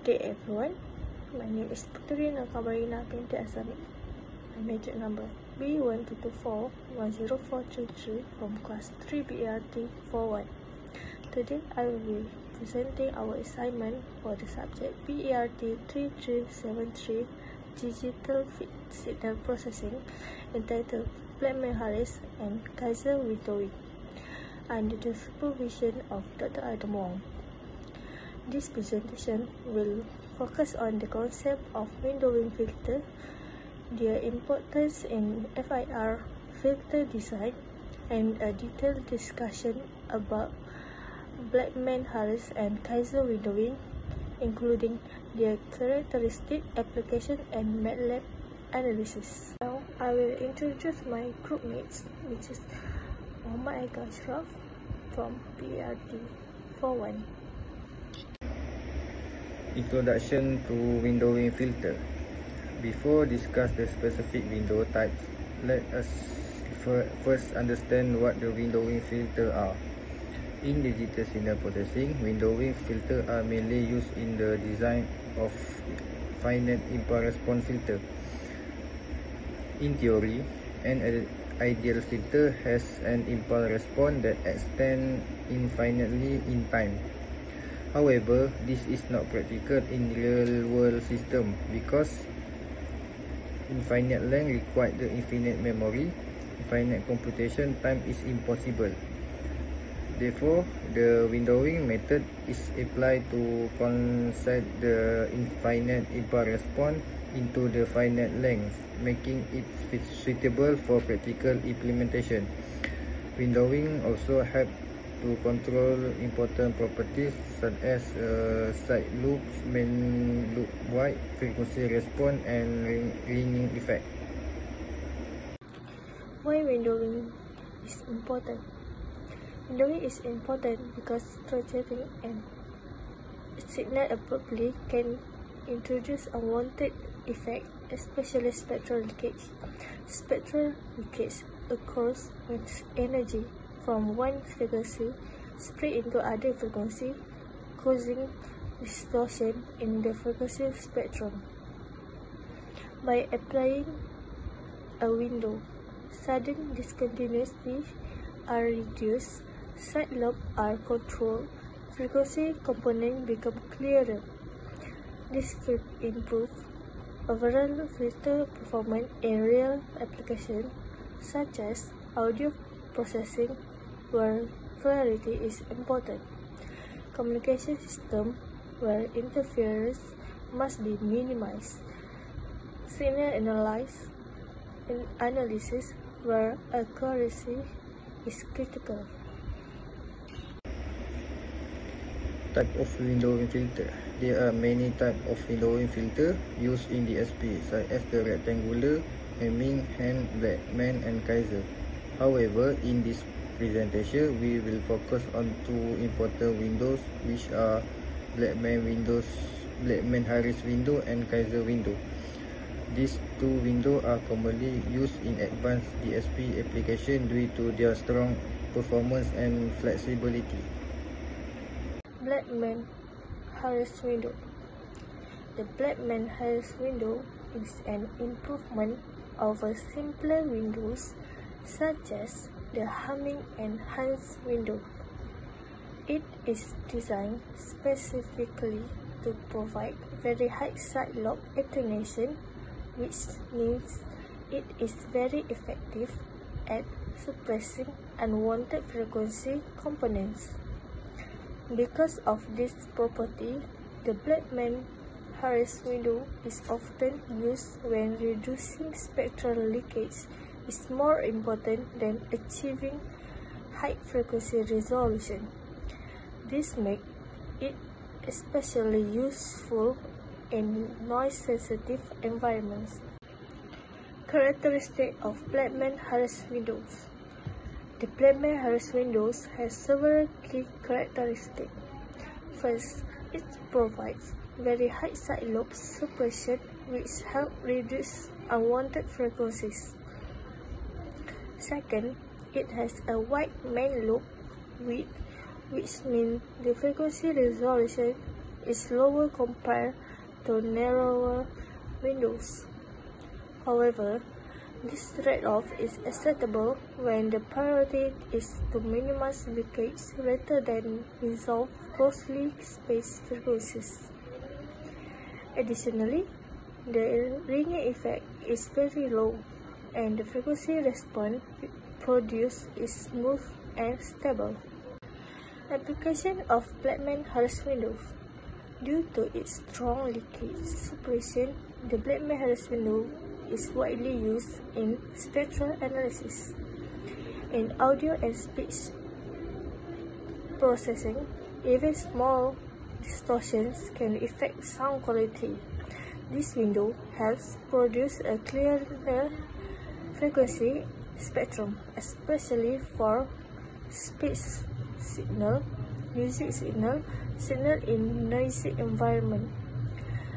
Good day everyone, my name is Putri Nakabarina binti Asami. My major number B1224-10433 from class 3 BERT 41. Today I will be presenting our assignment for the subject BERT 3373 Digital Signal Processing entitled Blackman-Harris and Kaiser-Windowing under the supervision of Dr. Adam Wong. This presentation will focus on the concept of windowing filter, their importance in FIR filter design, and a detailed discussion about Blackman-Harris and Kaiser windowing, including their characteristic, application, and MATLAB analysis. Now, I will introduce my group mates, which is Muhammad Aika Ashraf from BERT 41. Introduction to windowing filter. Before discuss the specific window types, let us first understand what the windowing filter are. In digital signal processing, windowing filter are mainly used in the design of finite impulse response filter. In theory, an ideal filter has an impulse response that extends infinitely in time. However, this is not practical in real-world system because infinite length requires the infinite memory. Infinite computation time is impossible. Therefore, the windowing method is applied to convert the infinite impulse response into the finite length, making it suitable for practical implementation. Windowing also helps to control important properties such as side loops, main loop wide, frequency response, and ringing effect. Why windowing is important? Windowing is important because projecting and signal abruptly can introduce unwanted effect, especially spectral leakage. Spectral leakage occurs when energy from one frequency spread into other frequency, causing distortion in the frequency spectrum. By applying a window, sudden discontinuity are reduced, side lobes are controlled, frequency components become clearer. This will improve overall filter performance in real applications such as audio processing, where clarity is important, communication system where interference must be minimized, signal analysis where accuracy is critical. Type of windowing filter. There are many types of windowing filter used in DSP, such as the rectangular, Hamming, Hand, Blackman, and Kaiser. However, in this presentation, we will focus on two important windows, which are Blackman-Harris window and Kaiser window. These two windows are commonly used in advanced DSP application due to their strong performance and flexibility. Blackman-Harris window. The Blackman-Harris window is an improvement over simpler windows such as the Hamming and Hans window. It is designed specifically to provide very high side lobe attenuation, which means it is very effective at suppressing unwanted frequency components. Because of this property, the Blackman-Harris window is often used when reducing spectral leakage is more important than achieving high frequency resolution. This makes it especially useful in noise-sensitive environments. Characteristics of Blackman-Harris windows. The Blackman-Harris windows has several key characteristics. First, it provides very high side lobe suppression, which helps reduce unwanted frequencies. Second, it has a wide main lobe width, which means the frequency resolution is lower compared to narrower windows. However, this trade-off is acceptable when the priority is to minimize leakage rather than resolve closely spaced frequencies. Additionally, the ringing effect is very low, and the frequency response produced is smooth and stable. Application of Blackman-Harris window. Due to its strong leakage suppression, the Blackman-Harris window is widely used in spectral analysis. In audio and speech processing, even small distortions can affect sound quality. This window helps produce a clearer frequency spectrum, especially for speech signal, music signal in noisy environment.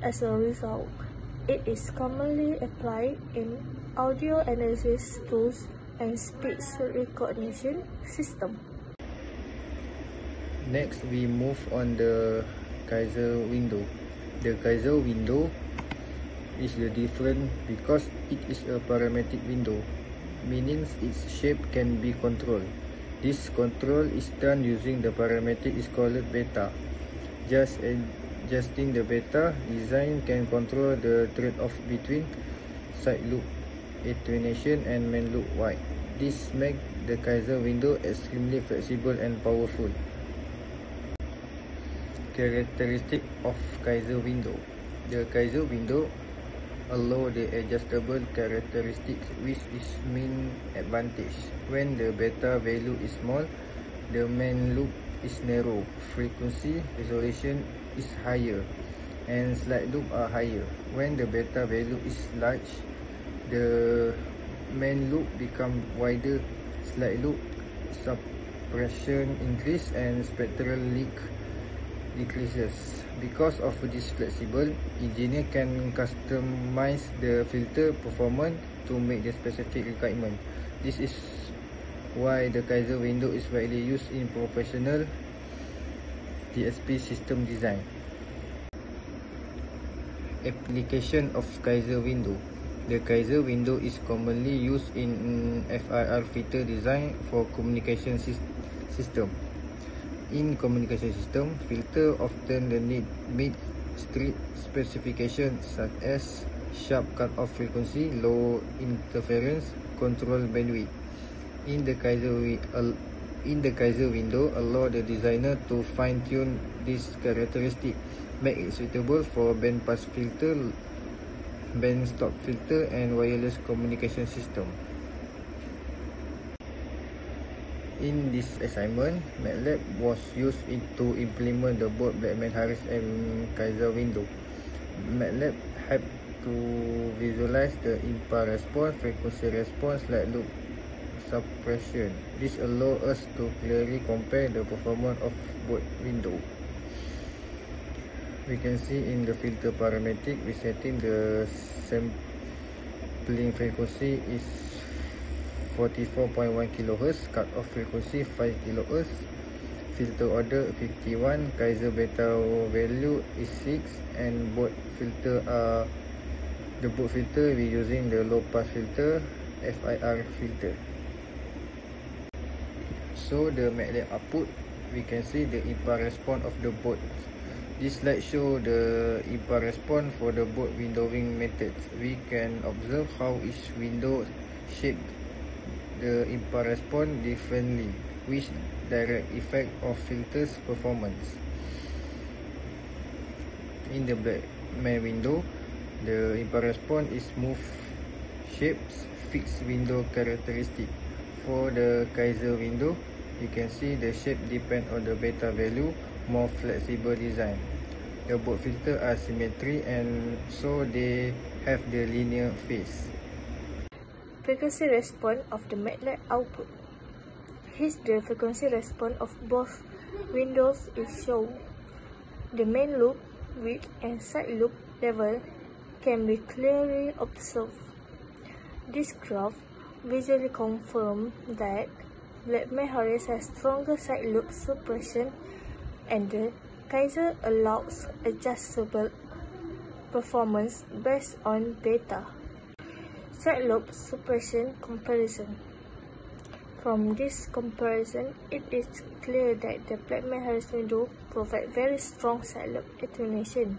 As a result, it is commonly applied in audio analysis tools and speech recognition system. Next, we move on the Kaiser window. The Kaiser window is different because it is a parametric window, meaning its shape can be controlled. This control is done using the parametric is called beta. Just adjusting the beta, design can control the trade-off between side loop attenuation and main loop wide. This makes the Kaiser window extremely flexible and powerful. Characteristic of Kaiser window. The Kaiser window allow the adjustable characteristics, which is main advantage. When the beta value is small, the main loop is narrow, frequency resolution is higher, and slide loop are higher. When the beta value is large, the main loop become wider, slide loop suppression increase, and spectral leak decreases. Because of this flexible, engineer can customize the filter performance to meet the specific requirement. This is why the Kaiser window is widely used in professional DSP system design. Application of Kaiser window. The Kaiser window is commonly used in FIR filter design for communication system. In communication system, filter often meet strict specifications such as sharp cutoff frequency, low interference, control bandwidth. In the Kaiser window, allow the designer to fine-tune this characteristic, make it suitable for bandpass filter, bandstop filter, and wireless communication system. In this assignment, MATLAB was used to implement the both Blackman-Harris and Kaiser window. MATLAB helped to visualize the impulse response, frequency response, slide loop suppression. This allows us to clearly compare the performance of both windows. We can see in the filter parametric, we setting the sampling frequency is 44.1 kHz, cut-off frequency 5 kHz, filter order 51, Kaiser beta value is 6, and both filter are we using the low pass filter, FIR filter. So the MATLAB output, we can see the impulse response of the both. This slide show the impulse response for the both windowing methods. We can observe how each window shape the impulse response differently, which direct effect of filters performance. In the Blackman window, the impulse response is smooth shapes, fixed window characteristic. For the Kaiser window, you can see the shape depend on the beta value, more flexible design. The both filter are symmetry, and so they have the linear phase. Frequency response of the MATLAB output. Here the frequency response of both windows is shown. The main loop width and side loop level can be clearly observed. This graph visually confirms that Blackman-Harris has stronger side loop suppression, and the Kaiser allows adjustable performance based on data. Side-lobe suppression comparison. From this comparison, it is clear that the Blackman-Harris window provides very strong side-lobe attenuation.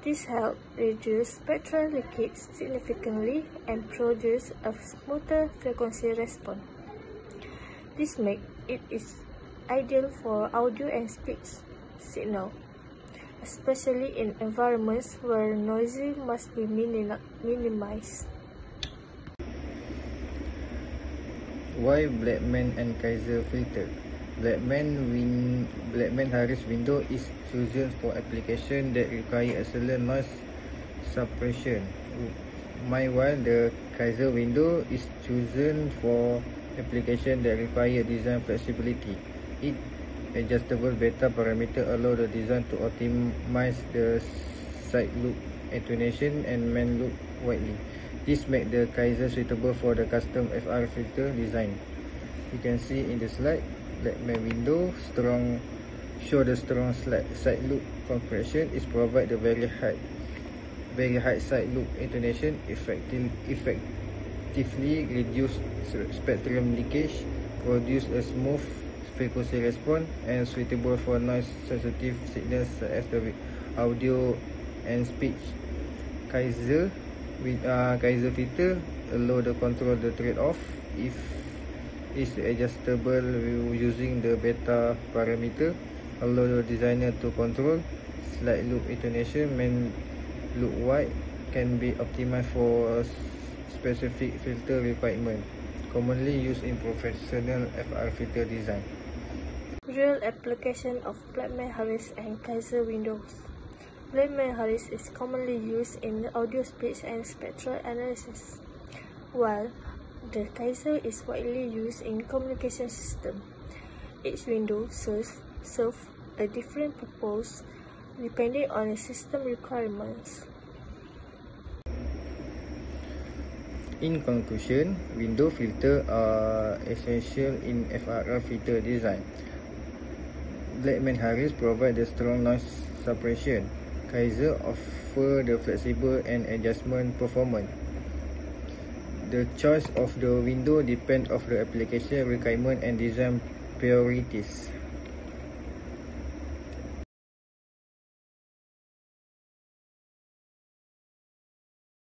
This helps reduce spectral leakage significantly and produce a smoother frequency response. This makes it ideal for audio and speech signal, especially in environments where noise must be minimized. Why Blackman and Kaiser filter? Blackman-Harris window is chosen for application that require excellent noise suppression, while the Kaiser window is chosen for application that require design flexibility. Its adjustable beta parameter allow the design to optimize the side loop attenuation and main loop widely. This makes the Kaiser suitable for the custom FR filter design. You can see in the slide, Blackman window show the strong side loop compression is provide the very high side loop attenuation, effectively reduce spectrum leakage, produce a smooth frequency response, and suitable for noise sensitive signals such as the audio and speech. Kaiser filter allow the control the trade-off if is adjustable using the beta parameter, allow the designer to control side loop attenuation. Main loop wide can be optimized for a specific filter requirement, commonly used in professional FR filter design. Real application of Blackman-Harris and Kaiser windows. Blackman-Harris is commonly used in audio, speech, and spectral analysis, while the Kaiser is widely used in communication system. Each window serves a different purpose depending on the system requirements. In conclusion, window filters are essential in FR filter design. Blackman-Harris provide the strong noise suppression. Kaiser offer the flexible and adjustment performance. The choice of the window depends on the application requirement and design priorities.